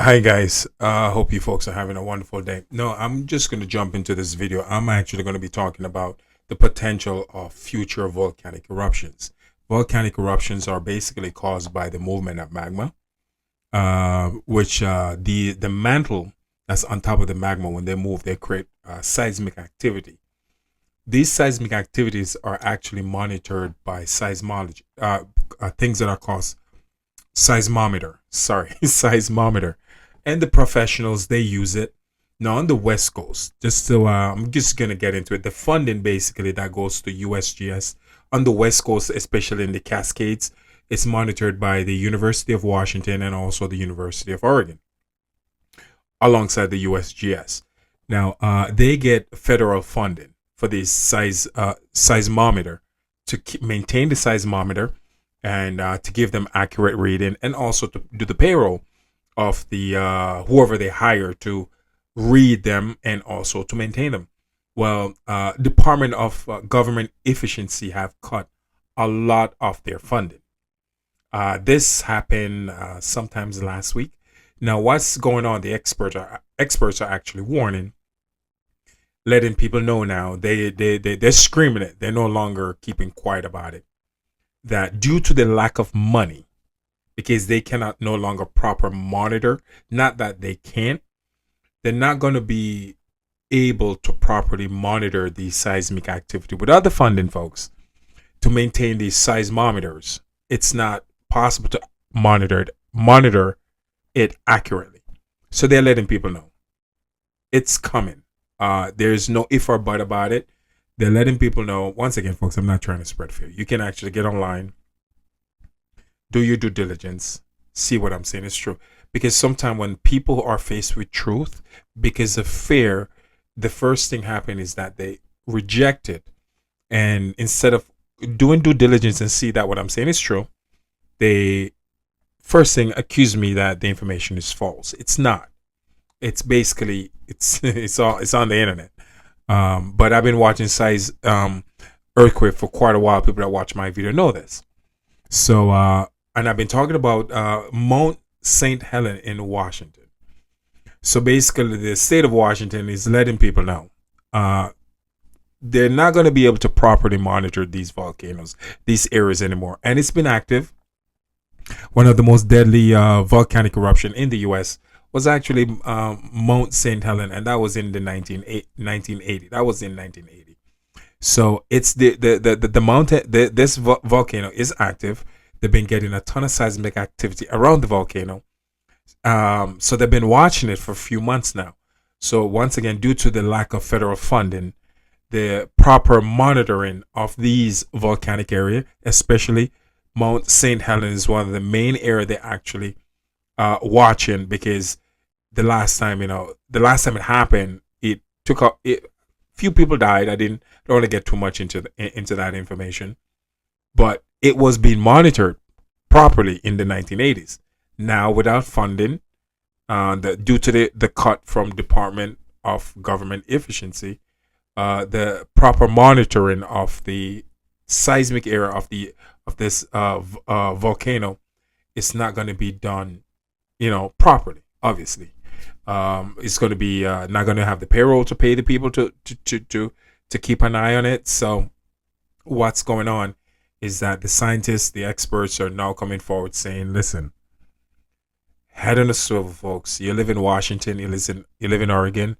Hi guys, hope you folks are having a wonderful day. No, I'm just going to jump into this video. I'm actually going to be talking about the potential of future volcanic eruptions. Volcanic eruptions are basically caused by the movement of magma, which the mantle that's on top of the magma, when they move, they create seismic activity. These seismic activities are actually monitored by seismology, things that are called seismometer. Sorry, seismometer, and the professionals they use it. Now on the West Coast, just so I'm just gonna get into it. The funding basically that goes to USGS on the West Coast, especially in the Cascades, is monitored by the University of Washington and also the University of Oregon, alongside the USGS. Now they get federal funding for this seismometer to maintain the seismometer and to give them accurate reading and also to do the payroll of the whoever they hire to read them and also to maintain them. Well, Department of Government Efficiency have cut a lot of their funding. This happened sometimes last week. Now, what's going on? The experts are actually warning, letting people know now. They're screaming it. They're no longer keeping quiet about it. That due to the lack of money, because they cannot no longer proper monitor, not that they can't, they're not going to be able to properly monitor the seismic activity without the funding, folks, to maintain these seismometers. It's not possible to monitor it accurately. So they're letting people know it's coming. There's no if or but about it. They're letting people know. Once again, folks, I'm not trying to spread fear. You can actually get online, do your due diligence, see what I'm saying is true. Because sometimes when people are faced with truth, because of fear, the first thing happen is that they reject it. And instead of doing due diligence and see that what I'm saying is true, they first thing accuse me that the information is false. It's not. It's basically it's on the internet. But I've been watching size earthquake for quite a while. People that watch my video know this. So and I've been talking about Mount St. Helens in Washington. So basically, the state of Washington is letting people know they're not going to be able to properly monitor these volcanoes, these areas anymore. And it's been active. One of the most deadly volcanic eruption in the U.S. was actually Mount St. Helens, and that was in the 1980. That was in 1980. So it's the mountain. This volcano is active. They've been getting a ton of seismic activity around the volcano. So they've been watching it for a few months now. So once again, due to the lack of federal funding, the proper monitoring of these volcanic area, especially Mount St. Helens, is one of the main area they actually watching, because the last time it happened, it took up it. Few people died. Don't want to get too much into that information, but it was being monitored properly in the 1980s. Now, without funding, due to the cut from Department of Government Efficiency, the proper monitoring of the seismic area of this volcano is not going to be done, properly. Obviously, it's going to be not going to have the payroll to pay the people to keep an eye on it. So, what's going on is that the scientists, the experts, are now coming forward saying, "Listen, head on a swivel, folks. You live in Washington. You live in Oregon.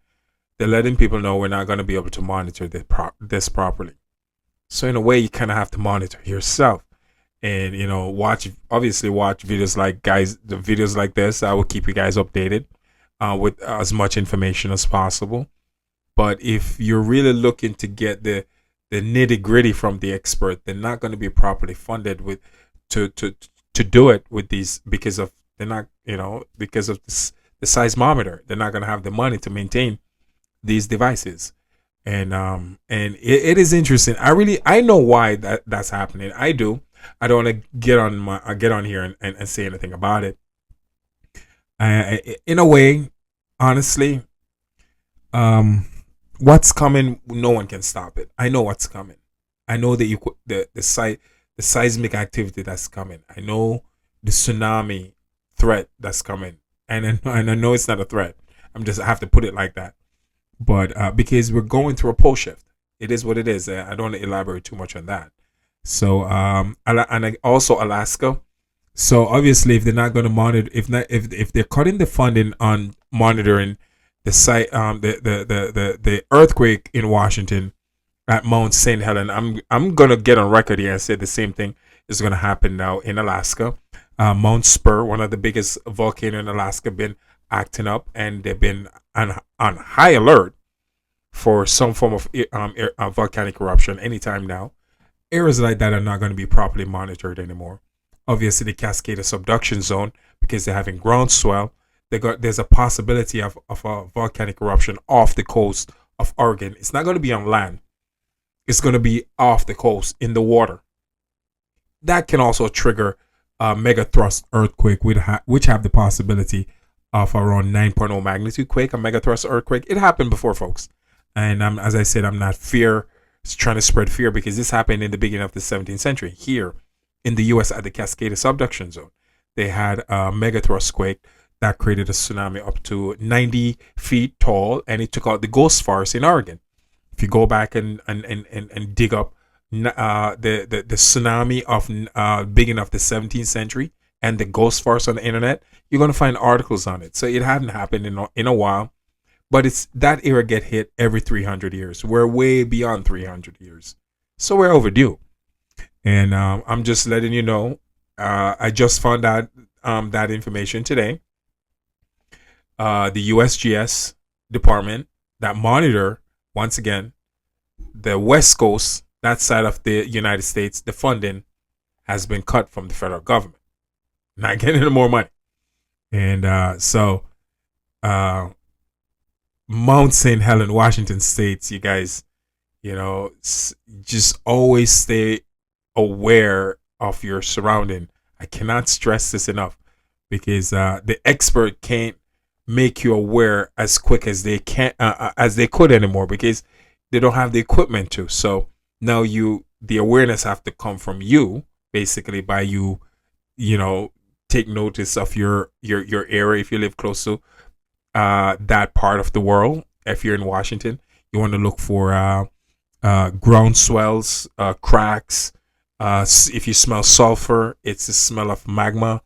They're letting people know we're not going to be able to monitor this properly. So in a way, you kind of have to monitor yourself, and watch videos like the videos like this. I will keep you guys updated with as much information as possible. But if you're really looking to get the nitty gritty from the expert, they're not going to be properly funded with to do it with these, because of they're not because of the seismometer. They're not going to have the money to maintain these devices. And it is interesting. I know why that's happening. I do. I don't want to get on here and say anything about it. In a way, honestly, um, what's coming, no one can stop it. I know what's coming. I know the seismic activity that's coming. I know the tsunami threat that's coming, and I know it's not a threat. I have to put it like that. But because we're going through a pole shift, it is what it is. I don't want to elaborate too much on that. So also Alaska. So obviously, if they're not going to monitor, if they're cutting the funding on monitoring the site, the earthquake in Washington at Mount St. Helens, I'm gonna get on record here and say the same thing is gonna happen now in Alaska. Mount Spur, one of the biggest volcano in Alaska, been acting up, and they've been on high alert for some form of volcanic eruption anytime now. Areas like that are not going to be properly monitored anymore. Obviously, the Cascade subduction zone, because they're having ground swell, there's a possibility of a volcanic eruption off the coast of Oregon. It's not going to be on land. It's going to be off the coast in the water. That can also trigger a megathrust earthquake, which have the possibility of around 9.0 magnitude quake, a megathrust earthquake. It happened before, folks. And as I said, I'm not trying to spread fear, because this happened in the beginning of the 17th century here in the U.S. at the Cascade subduction zone. They had a megathrust quake that created a tsunami up to 90 feet tall, and it took out the ghost forest in Oregon. If you go back and dig up the tsunami of beginning of the 17th century and the ghost forest on the internet, you're going to find articles on it. So it hadn't happened in a while, but it's that era get hit every 300 years. We're way beyond 300 years, so we're overdue. And I'm just letting you know. I just found out that information today. The USGS department that monitor, once again, the West Coast, that side of the United States, the funding has been cut from the federal government. Not getting any more money. And so Mount St. Helens, Washington State, you guys, just always stay aware of your surrounding. I cannot stress this enough, because the expert can't make you aware as quick as they could anymore, because they don't have the equipment to. So now the awareness have to come from you, basically, by you take notice of your area. If you live close to that part of the world, if you're in Washington, you want to look for ground swells, cracks. If you smell sulfur, it's the smell of magma,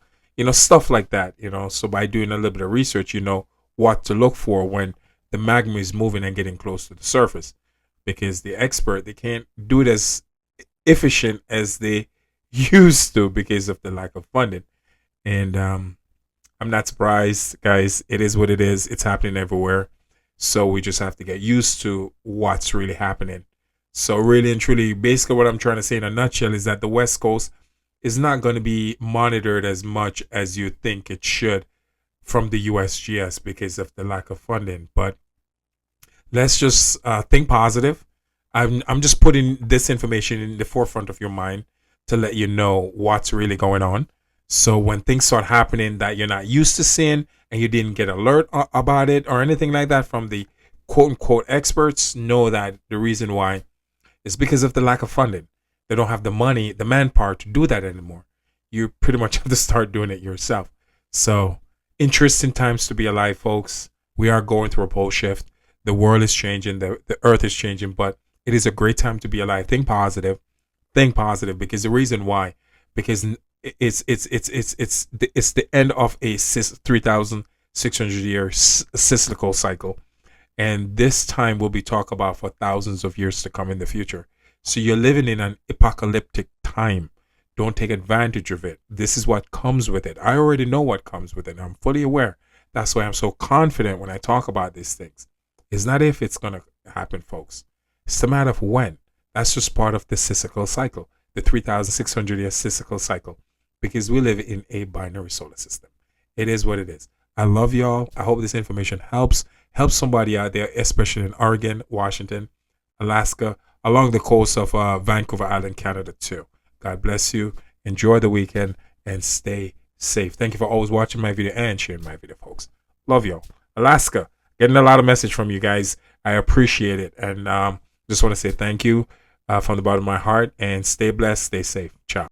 stuff like that, So by doing a little bit of research, you know what to look for when the magma is moving and getting close to the surface. Because the expert, they can't do it as efficient as they used to because of the lack of funding. And I'm not surprised, guys. It is what it is. It's happening everywhere. So we just have to get used to what's really happening. So really and truly, basically what I'm trying to say in a nutshell is that the West Coast is not going to be monitored as much as you think it should from the USGS because of the lack of funding. But let's just think positive. I'm just putting this information in the forefront of your mind to let you know what's really going on. So when things start happening that you're not used to seeing and you didn't get alert about it or anything like that from the quote unquote experts, know that the reason why is because of the lack of funding. They don't have the money, the manpower to do that anymore. You pretty much have to start doing it yourself. So interesting times to be alive, folks. We are going through a pole shift. The world is changing. The earth is changing, but it is a great time to be alive. Think positive, because the reason why, because it's the end of a 3,600 year cyclical cycle, and this time will be talked about for thousands of years to come in the future. So you're living in an apocalyptic time. Don't take advantage of it. This is what comes with it. I already know what comes with it. I'm fully aware. That's why I'm so confident when I talk about these things. It's not if it's going to happen, folks. It's a matter of when. That's just part of the cyclical cycle, the 3,600 year cyclical cycle, because we live in a binary solar system. It is what it is. I love y'all. I hope this information helps somebody out there, especially in Oregon, Washington, Alaska, along the coast of Vancouver Island, Canada too. God bless you. Enjoy the weekend and stay safe. Thank you for always watching my video and sharing my video, folks. Love y'all. Alaska, getting a lot of message from you guys. I appreciate it. And just want to say thank you from the bottom of my heart, and stay blessed, stay safe. Ciao.